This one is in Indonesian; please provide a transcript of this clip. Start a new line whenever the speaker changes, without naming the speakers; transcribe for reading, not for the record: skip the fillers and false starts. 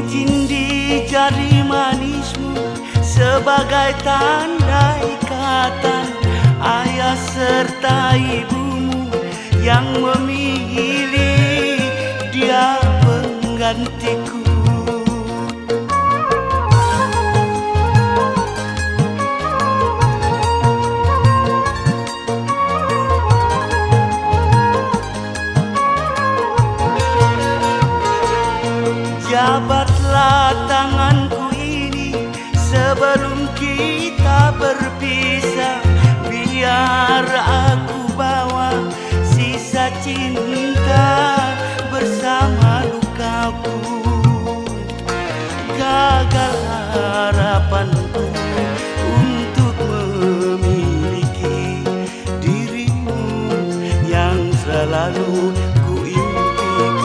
Cincin di jari manismu sebagai tanda ikatan ayah serta ibumu yang memilih dia penggantiku. Jabatlah tanganku ini sebelum kita berpisah, biar